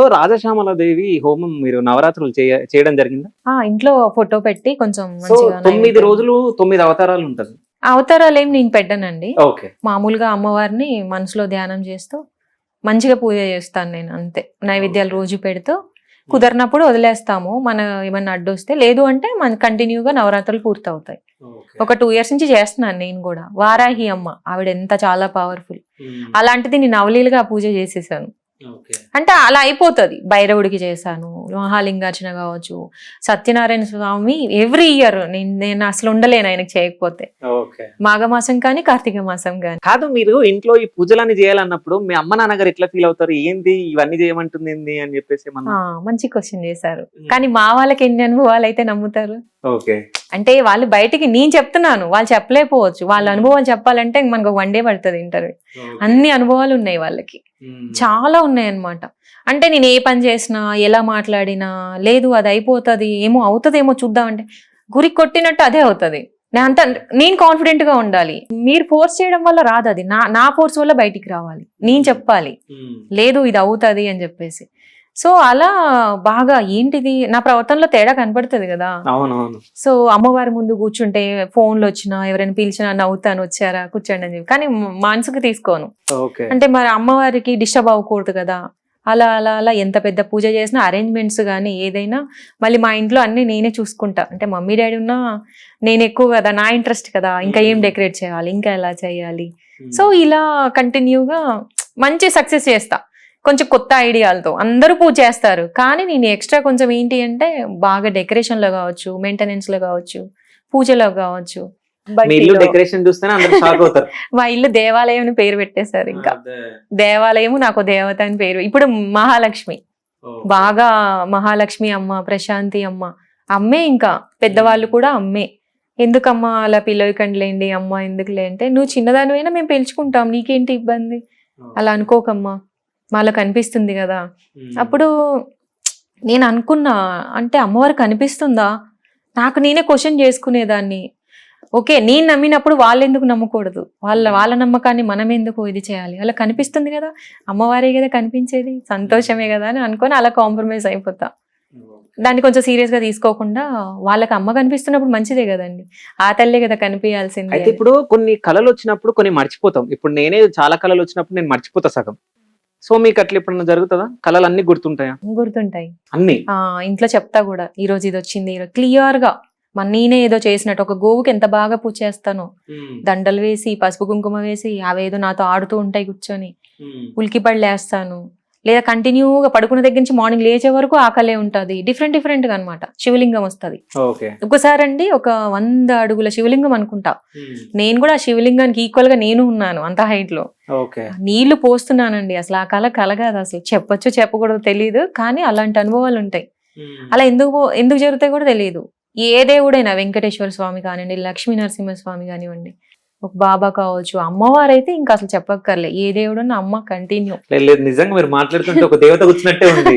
So Rajashyamala దేవి హోమం మీరు నవరాత్రులు చేయడం జరిగిందా? ఇంట్లో ఫోటో పెట్టి కొంచెం సో మంచిగా 9 రోజులు 9 అవతారాలు ఉంటది. అవతారాలు ఏం నేను పెట్టానండి. ఓకే. మామూలుగా అమ్మవారిని మనసులో ధ్యానం చేస్తూ మంచిగా పూజ చేస్తాను నేను, అంతే. నైవేద్యాలు రోజు పెడుతూ కుదరినప్పుడు వదిలేస్తాము, మన ఏమన్నా అడ్డు వస్తే. లేదు అంటే మన కంటిన్యూగా నవరాత్రులు పూర్తవుతాయి. ఒక 2 years నుంచి చేస్తున్నాను నేను కూడా. వారాహి అమ్మ ఆవిడ ఎంత చాలా పవర్ఫుల్. అలాంటిది నేను అవలీలుగా పూజ చేసేసాను. అంటే అలా అయిపోతుంది. భైరవుడికి చేశాను, మహాలింగార్చన కావచ్చు, సత్యనారాయణ స్వామి ఎవ్రీ ఇయర్. నేను అసలు ఉండలేను ఆయనకి చేయకపోతే. మాఘమాసం కానీ కార్తీక మాసం కానీ. కాదు, మీరు ఇంట్లో ఈ పూజలన్నీ చేయాలన్నప్పుడు మీ అమ్మ నాన్నగారు ఎట్లా ఫీల్ అవుతారు? ఏంది ఇవన్నీ చేయమంటుంది అని చెప్పేసి? మంచి క్వశ్చన్ చేశారు. కానీ మా వాళ్ళకి ఎన్ని అనుభవాలు అయితే నమ్ముతారు. ఓకే. అంటే వాళ్ళు బయటికి, నేను చెప్తున్నాను, వాళ్ళు చెప్పలేకపోవచ్చు. వాళ్ళ అనుభవాలు చెప్పాలంటే మనకు 1 day పడుతుంది ఇంటర్వ్యూ. అన్ని అనుభవాలు ఉన్నాయి వాళ్ళకి, చాలా ఉన్నాయి అన్నమాట. అంటే నేను ఏ పని చేసినా, ఎలా మాట్లాడినా, లేదు అది అయిపోతుంది, ఏమో అవుతుందేమో చూద్దామంటే గురి కొట్టినట్టు అదే అవుతుంది. నేను కాన్ఫిడెంట్ గా ఉండాలి. మీరు ఫోర్స్ చేయడం వల్ల రాదు, అది నా ఫోర్స్ వల్ల బయటికి రావాలి. నేను చెప్పాలి, లేదు ఇది అవుతుంది అని చెప్పేసి. సో అలా బాగా ఏంటిది నా ప్రవర్తనలో తేడా కనపడుతుంది కదా. సో అమ్మవారి ముందు కూర్చుంటే ఫోన్లు వచ్చినా, ఎవరైనా పిలిచినా నవ్వుతాను, వచ్చారా కూర్చోండి అని చెప్పి. కానీ మనసుకు తీసుకోను. అంటే మరి అమ్మవారికి డిస్టర్బ్ అవ్వకూడదు కదా. అలా అలా అలా ఎంత పెద్ద పూజ చేసినా, అరేంజ్మెంట్స్ కానీ ఏదైనా మళ్ళీ మా ఇంట్లో అన్ని నేనే చూసుకుంటా. అంటే మమ్మీ డాడీ ఉన్నా నేను ఎక్కువ కదా, నా ఇంట్రెస్ట్ కదా, ఇంకా ఏం డెకరేట్ చేయాలి, ఇంకా ఎలా చేయాలి. సో ఇలా కంటిన్యూగా మంచి సక్సెస్ చేస్తా. కొంచెం కొత్త ఐడియాలతో అందరూ పూజ చేస్తారు, కానీ నేను ఎక్స్ట్రా కొంచెం ఏంటి అంటే బాగా డెకరేషన్ లో కావచ్చు, మెయింటెనెన్స్ లో కావచ్చు, పూజలో కావచ్చు. డెకరేషన్ చూస్తేనే అందరూ షాక్ అవుతారు. మా ఇల్లు దేవాలయం అని పేరు పెట్టేశారు. ఇంకా దేవాలయము నాకు దేవత అని పేరు. ఇప్పుడు మహాలక్ష్మి, బాగా మహాలక్ష్మి అమ్మ, ప్రశాంతి అమ్మ, అమ్మే. ఇంకా పెద్దవాళ్ళు కూడా అమ్మే. ఎందుకమ్మా అలా పిలవకండిలేండి అమ్మ ఎందుకులే అంటే, నువ్వు చిన్నదానివైనా మేము పిలుచుకుంటాం, నీకేంటి ఇబ్బంది, అలా అనుకోకమ్మా, వాళ్ళకు అనిపిస్తుంది కదా. అప్పుడు నేను అనుకున్నా, అంటే అమ్మవారు కనిపిస్తుందా, నాకు నేనే క్వశ్చన్ చేసుకునేదాన్ని. ఓకే, నేను నమ్మినప్పుడు వాళ్ళు ఎందుకు నమ్మకూడదు, వాళ్ళ నమ్మకాన్ని మనం ఎందుకు ఇది చేయాలి, అలా కనిపిస్తుంది కదా, అమ్మవారే కదా కనిపించేది, సంతోషమే కదా అని అనుకొని అలా కాంప్రమైజ్ అయిపోతా. దాన్ని కొంచెం సీరియస్ గా తీసుకోకుండా, వాళ్ళకి అమ్మ కనిపిస్తున్నప్పుడు మంచిదే కదండి, ఆ తల్లే కదా కనిపించాల్సింది. అయితే ఇప్పుడు కొన్ని కళలు వచ్చినప్పుడు కొన్ని మర్చిపోతాం. ఇప్పుడు నేనే చాలా కళలు వచ్చినప్పుడు నేను మర్చిపోతా సగం. సో మీకు అట్లా ఎప్పుడన్నా జరుగుతుందా? కళలు అన్ని గుర్తుంటాయా? గుర్తుంటాయి అన్ని. ఇంట్లో చెప్తా కూడా, ఈ రోజు ఇది వచ్చింది, క్లియర్ గా నేనే ఏదో చేసినట్టు. ఒక గోవుకి ఎంత బాగా పూజ చేస్తాను, దండలు వేసి, పసుపు కుంకుమ వేసి, అవేదో నాతో ఆడుతూ ఉంటాయి కూర్చొని, ఉలికి పడలేస్తాను. లేదా కంటిన్యూగా పడుకున్న దగ్గర నుంచి మార్నింగ్ లేచే వరకు ఆకలే ఉంటుంది. డిఫరెంట్ గా అనమాట. శివలింగం వస్తుంది ఒకసారి అండి, ఒక 100 అడుగుల శివలింగం అనుకుంటా. నేను కూడా ఆ శివలింగానికి ఈక్వల్ గా నేను ఉన్నాను అంత హైట్ లో. నీళ్లు పోస్తున్నానండి. అసలు ఆ కళ కాదు, అసలు చెప్పొచ్చు చెప్పకూడదు తెలియదు, కానీ అలాంటి అనుభవాలు ఉంటాయి. అలా ఎందుకు జరుగుతాయి కూడా తెలియదు. ఏ దేవుడైనా, వెంకటేశ్వర స్వామి కానివ్వండి, లక్ష్మీ నరసింహస్వామి కానివ్వండి, ఒక బాబా కావచ్చు, అమ్మవారైతే ఇంకా అసలు చెప్పక్కర్లే. ఏ దేవుడన్నా అమ్మ కంటిన్యూ. నిజంగా మీరు మాట్లాడుతుంటే ఒక దేవత కూర్చున్నట్టే ఉంది.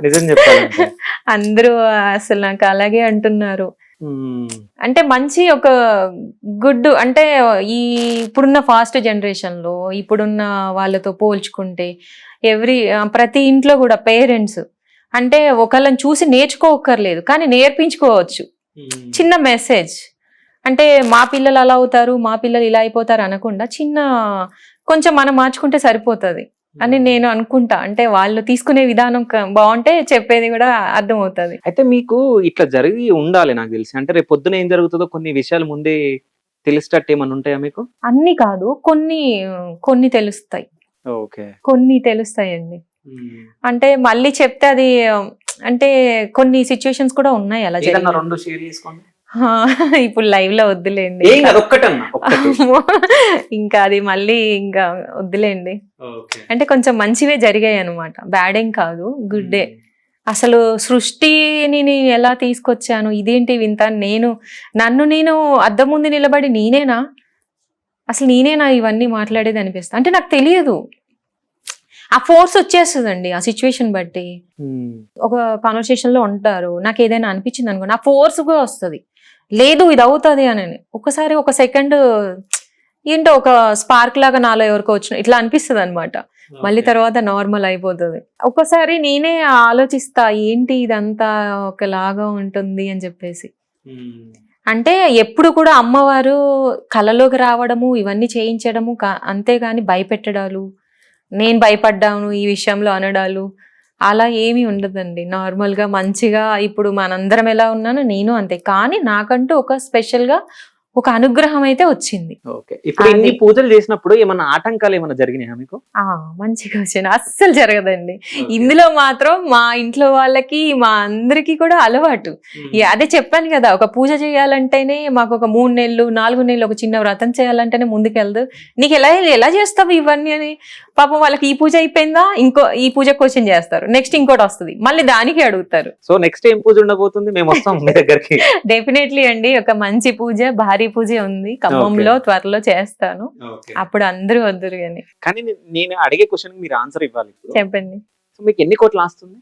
నిజం చెప్పాలంటే అందరూ అసలు నాకు అలాగే అంటున్నారు. అంటే మంచి ఒక గుడ్, అంటే ఇప్పుడున్న ఫాస్ట్ జనరేషన్ లో, ఇప్పుడున్న వాళ్ళతో పోల్చుకుంటే ప్రతి ఇంట్లో కూడా పేరెంట్స్ అంటే ఒకళ్ళని చూసి నేర్చుకోక్కర్లేదు, కానీ నేర్పించుకోవచ్చు. చిన్న మెసేజ్, అంటే మా పిల్లలు అలా అవుతారు, మా పిల్లలు ఇలా అయిపోతారు అనకుండా, కొంచెం మనం మార్చుకుంటే సరిపోతుంది అని నేను అనుకుంటా. అంటే వాళ్ళు తీసుకునే విధానం బాగుంటే చెప్పేది కూడా అర్థం అవుతుంది. అయితే మీకు ఇట్లా జరిగి ఉండాలి నాకు తెలిసి. అంటే రేపు పొద్దున ఏం జరుగుతుందో కొన్ని విషయాలు ముందే తెలిసేటట్టు ఏమన్నా ఉంటాయా మీకు? అన్ని కాదు, కొన్ని తెలుస్తాయి. కొన్ని తెలుస్తాయండి. అంటే మళ్ళీ చెప్తే అది, అంటే కొన్ని సిచ్యువేషన్స్ కూడా ఉన్నాయి అలా. ఇప్పుడు లైవ్ లో వద్దులేండి, ఇంకా అది మళ్ళీ ఇంకా వద్దులేండి. అంటే కొంచెం మంచివే జరిగాయి అనమాట, బ్యాడ్ ఏం కాదు, గుడ్డే. అసలు సృష్టిని నేను ఎలా తీసుకొచ్చాను, ఇదేంటి వింత, నన్ను నేను అద్దం ముందు నిలబడి నేనేనా ఇవన్నీ మాట్లాడేది అనిపిస్తా. అంటే నాకు తెలియదు, ఆ ఫోర్స్ వచ్చేస్తుందండి ఆ సిచ్యువేషన్ బట్టి. ఒక కాన్వర్సేషన్ లో ఉంటారు, నాకు ఏదైనా అనిపించింది అనుకోండి, ఆ ఫోర్స్ కూడా వస్తుంది, లేదు ఇది అవుతుంది అని. ఒకసారి ఒక సెకండ్ ఏంటో ఒక స్పార్క్ లాగా నాలో ఎవరికో వచ్చిన ఇట్లా అనిపిస్తుంది అనమాట. మళ్ళీ తర్వాత నార్మల్ అయిపోతుంది. ఒక్కోసారి నేనే ఆలోచిస్తా ఏంటి ఇదంతా ఒకలాగా ఉంటుంది అని చెప్పేసి. అంటే ఎప్పుడు కూడా అమ్మవారు కళలోకి రావడము ఇవన్నీ చేయించడము అంతేగాని భయపెట్టడాలు, నేను భయపడ్డాను ఈ విషయంలో అనడాలు అలా ఏమీ ఉండదండి. నార్మల్గా మంచిగా ఇప్పుడు మనందరం ఎలా ఉన్నానో నేను అంతే. కానీ నాకంటూ ఒక స్పెషల్గా ఒక అనుగ్రహం అయితే వచ్చింది. ఓకే. ఇప్పుడు ఇన్ని పూజలు చేసినప్పుడు ఏమన్నా ఆటంకాలు ఏమన్నా జరిగినాయా మీకు? మంచి క్వశ్చన్. అస్సలు జరగదండి. ఇందులో మాత్రం మా ఇంట్లో వాళ్ళకి మా అందరికి కూడా అలవాటు. అదే చెప్పాను కదా, ఒక పూజ చేయాలంటేనే మాకు ఒక 3 నెలలు 4 నెలలు ఒక చిన్న వ్రతం చేయాలంటేనే ముందుకెళ్దు. నీకు ఎలా చేస్తావు ఇవన్నీ అని. పాపం వాళ్ళకి ఈ పూజ అయిపోయిందా, ఈ పూజ క్వశ్చన్ చేస్తారు, నెక్స్ట్ ఇంకోటి వస్తుంది, మళ్ళీ దానికి అడుగుతారు. సో నెక్స్ట్ ఏం పూజ ఉండబోతుంది? మేము వస్తాం మీ దగ్గరికి. డెఫినెట్లీ అండి, ఒక మంచి పూజ, భారీ పూజ ఉంది ఖమ్మంలో, త్వరలో చేస్తాను. అప్పుడు అందరూ వద్దురు కానీ. కానీ నేను అడిగే క్వశ్చన్ మీరు ఆన్సర్ ఇవ్వాలి. చెప్పండి. సో మీకు ఎన్ని కోట్లు ఆస్తుంది?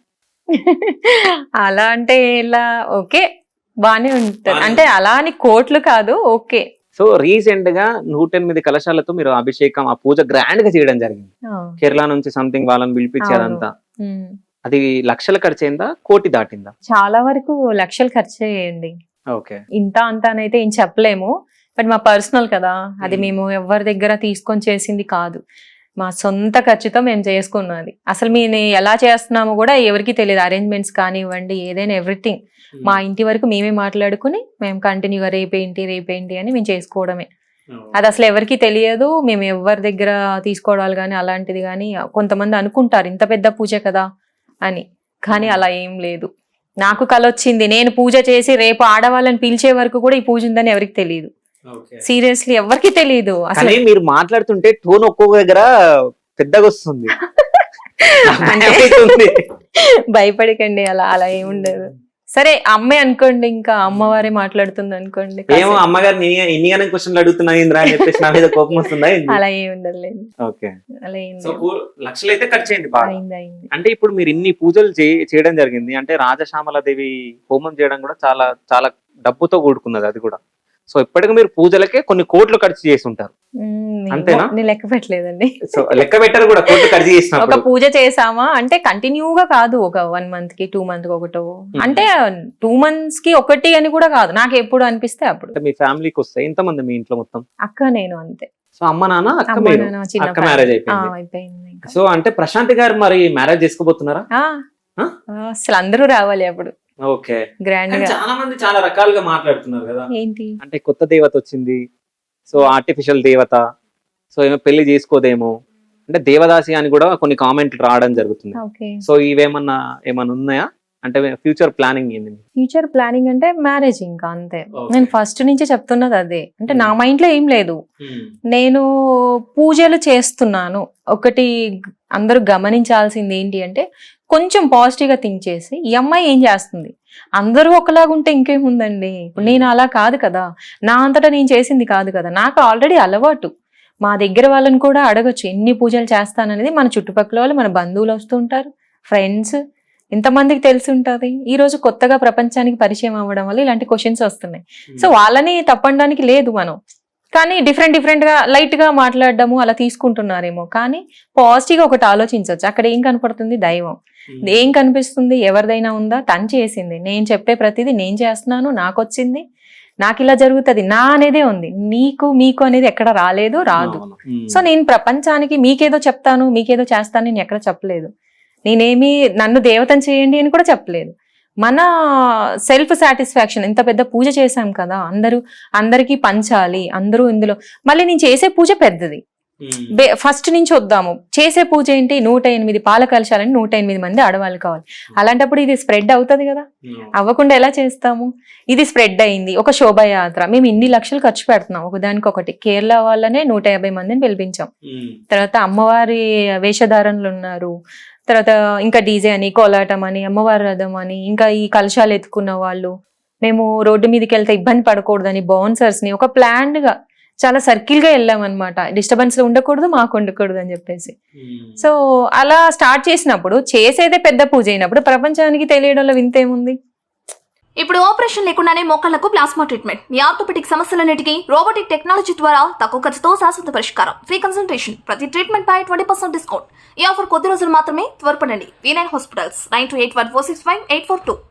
అలా అంటే ఇలా ఓకే బానే ఉంటుంది, అంటే అలా అని కోట్లు కాదు, ఓకే. సో రీసెంట్ గా 108 కలశాలతో మీరు అభిషేకం, ఆ పూజ గ్రాండ్ గా చేయడం జరిగింది. కేరళ నుంచి సంథింగ్ వాళ్ళని పిలిపించి అదంతా. అది లక్షల ఖర్చు అయిందా, కోటి దాటిందా? చాలా వరకు లక్షలు ఖర్చు అయ్యండి. ఓకే. ఇంత అంత అనైతే ఏం చెప్పలేము, బట్ మా పర్సనల్ కదా, అది మేము ఎవరి దగ్గర తీసుకొని చేసింది కాదు, మా సొంత ఖర్చుతో మేము చేసుకున్నది. అసలు మేము ఎలా చేస్తున్నామో కూడా ఎవరికి తెలియదు. అరేంజ్మెంట్స్ కానివ్వండి, ఏదైనా ఎవ్రీథింగ్ మా ఇంటి వరకు మేమే మాట్లాడుకుని మేము కంటిన్యూగా రేపేంటి అని మేము చేసుకోవడమే. అది అసలు ఎవరికి తెలియదు. మేము ఎవరి దగ్గర తీసుకోవడాలు కానీ అలాంటిది కానీ, కొంతమంది అనుకుంటారు ఇంత పెద్ద పూజ కదా అని, కానీ అలా ఏం లేదు. నాకు కల వచ్చింది, నేను పూజ చేసి రేపు ఆడవాళ్ళని పిలిచే వరకు కూడా ఈ పూజ ఉందని ఎవరికి తెలియదు. సీరియస్లీ ఎవరికి తెలియదు. అసలు మీరు మాట్లాడుతుంటే టోన్ ఒక్కొక్క దగ్గర పెద్దగా వస్తుంది. భయపడకండి, అలా ఏముండదు. సరే అమ్మే అనుకోండి, ఇంకా అమ్మవారే మాట్లాడుతుంది అనుకోండి. ఏమో అమ్మగారు ఇన్ని క్వశ్చన్లు అడుగుతున్నా అని చెప్పేసి నా మీద కోపం వస్తుందా? అలా ఏమి ఉండదులేండి. ఓకే. అలా ఏం లక్షలు అయితే ఖర్చు అయింది. అంటే ఇప్పుడు మీరు ఇన్ని పూజలు చేయడం జరిగింది అంటే, రాజశ్యామలాదేవి హోమం చేయడం కూడా చాలా చాలా డబ్బుతో కూడుకున్నది అది కూడా. సో ఇప్పటికి మీరు పూజలకే కొన్ని కోట్లు ఖర్చు చేసి ఉంటారు, అంతేనా? నేను లెక్క పెట్టలేదండి. సో లెక్క పెట్టారు కూడా, కోట్లు ఖర్చు చేసిన. ఒక పూజ చేసామా అంటే కంటిన్యూగా కాదు, ఒక 1 month కి 2 month కి ఒకటో, అంటే 2 months కి ఒకటి అని కూడా కాదు, నాకు ఎప్పుడు అనిపిస్తే అప్పుడు. మీ ఫ్యామిలీకి వస్తాయి ఎంతమంది మీ ఇంట్లో మొత్తం? అక్క నేను అంతే. సో అమ్మ నాన్న అక్క మ్యారేజ్ అయిపోయింది. సో అంటే ప్రశాంత్ గారు మరి మ్యారేజ్ చేసుకోబోతున్నారా? అసలు అందరూ రావాలి అప్పుడు. ఓకే. గ్రాండ్ గా. చాలా మంది చాలా రకాలుగా మాట్లాడుతున్నారు కదా, ఏంటి అంటే కొత్త దేవత వచ్చింది, సో ఆర్టిఫిషియల్ దేవత, సో ఏమో పెళ్లి చేసుకోదేమో అంటే దేవదాసి అని కూడా కొన్ని కామెంట్లు రావడం జరుగుతుంది. సో ఇవేమన్నా ఉన్నాయా? అంటే ఫ్యూచర్ ప్లానింగ్ ఏంది? ఫ్యూచర్ ప్లానింగ్ అంటే మ్యారేజ్, ఇంకా అంతే. నేను ఫస్ట్ నుంచే చెప్తున్నది అదే. అంటే నా మైండ్ లో ఏం లేదు, నేను పూజలు చేస్తున్నాను. ఒకటి అందరూ గమనించాల్సింది ఏంటి అంటే, కొంచెం పాజిటివ్ గా థింక్ చేసి ఈ అమ్మాయి ఏం చేస్తుంది, అందరూ ఒకలాగుంటే ఇంకేముందండి. ఇప్పుడు నేను అలా కాదు కదా, నా అంతటా నేను చేసింది కాదు కదా, నాకు ఆల్రెడీ అలవాటు. మా దగ్గర వాళ్ళని కూడా అడగచ్చు ఎన్ని పూజలు చేస్తాననేది. మన చుట్టుపక్కల వాళ్ళు, మన బంధువులు వస్తుంటారు, ఫ్రెండ్స్, ఎంతమందికి తెలిసి ఉంటుంది. ఈ రోజు కొత్తగా ప్రపంచానికి పరిచయం అవ్వడం వల్ల ఇలాంటి క్వశ్చన్స్ వస్తున్నాయి. సో వాళ్ళని తప్పడానికి లేదు మనం, కానీ డిఫరెంట్ గా లైట్ గా మాట్లాడడము అలా తీసుకుంటున్నారేమో. కానీ పాజిటివ్ గా ఒకటి ఆలోచించవచ్చు. అక్కడ ఏం కనపడుతుంది? దైవం. ఏం కనిపిస్తుంది? ఎవరిదైనా ఉందా? తను చేసింది. నేను చెప్పే ప్రతిదీ నేను చేస్తున్నాను, నాకు వచ్చింది, నాకు ఇలా జరుగుతుంది, నా అనేదే ఉంది. మీకు అనేది ఎక్కడ రాలేదు, రాదు. సో నేను ప్రపంచానికి మీకేదో చెప్తాను, మీకేదో చేస్తాను నేను ఎక్కడ చెప్పలేదు. నేనేమి నన్ను దేవతను చేయండి అని కూడా చెప్పలేదు. మన సెల్ఫ్ సాటిస్ఫాక్షన్, ఇంత పెద్ద పూజ చేశాం కదా, అందరికీ పంచాలి, అందరూ ఇందులో. మళ్ళీ నేను చేసే పూజ పెద్దది, ఫస్ట్ నుంచి వద్దాము. చేసే పూజ ఏంటి? 108 పాల కలశాలని 108 మంది ఆడవాళ్ళు కావాలి. అలాంటప్పుడు ఇది స్ప్రెడ్ అవుతుంది కదా, అవ్వకుండా ఎలా చేస్తాము? ఇది స్ప్రెడ్ అయింది. ఒక శోభాయాత్ర, మేము ఇన్ని లక్షలు ఖర్చు పెడుతున్నాం ఒకదానికొకటి. కేరళ వాళ్ళనే 150 మందిని పిలిపించాం. తర్వాత అమ్మవారి వేషధారణలు ఉన్నారు, తర్వాత ఇంకా డీజే అని, కోలాటం అని, అమ్మవారి రథం అని, ఇంకా ఈ కలశాలు ఎత్తుకున్న వాళ్ళు. మేము రోడ్డు మీదకి వెళ్తే ఇబ్బంది పడకూడదని బౌన్సర్స్ ని ఒక ప్లాన్డ్ గా చాలా సర్కిల్ గా వెళ్ళామన్నమాట. డిస్టర్బెన్స్ ఉండకూడదు, మాకు ఉండకూడదు అని చెప్పేసి. సో అలా స్టార్ట్ చేసినప్పుడు, చేసేదే పెద్ద పూజ అయినప్పుడు ప్రపంచానికి తెలియడంలో వింతేముంది? ఇప్పుడు ఆపరేషన్ లేకుండానే మోకాళ్లకు ప్లాస్మా ట్రీట్మెంట్, మీ ఆర్థోపెడిక్ సమస్యలన్నిటికీ రోబోటిక్ టెక్నాలజీ ద్వారా తక్కువ ఖర్చుతో శాశ్వత పరిష్కారం, ఫ్రీ కన్సల్టేషన్, ప్రతి ట్రీట్మెంట్ పై 20% డిస్కౌంట్. ఈ ఆఫర్ కొద్ది రోజులు మాత్రమే, త్వరపడండి. V9 hospitals 9281465842.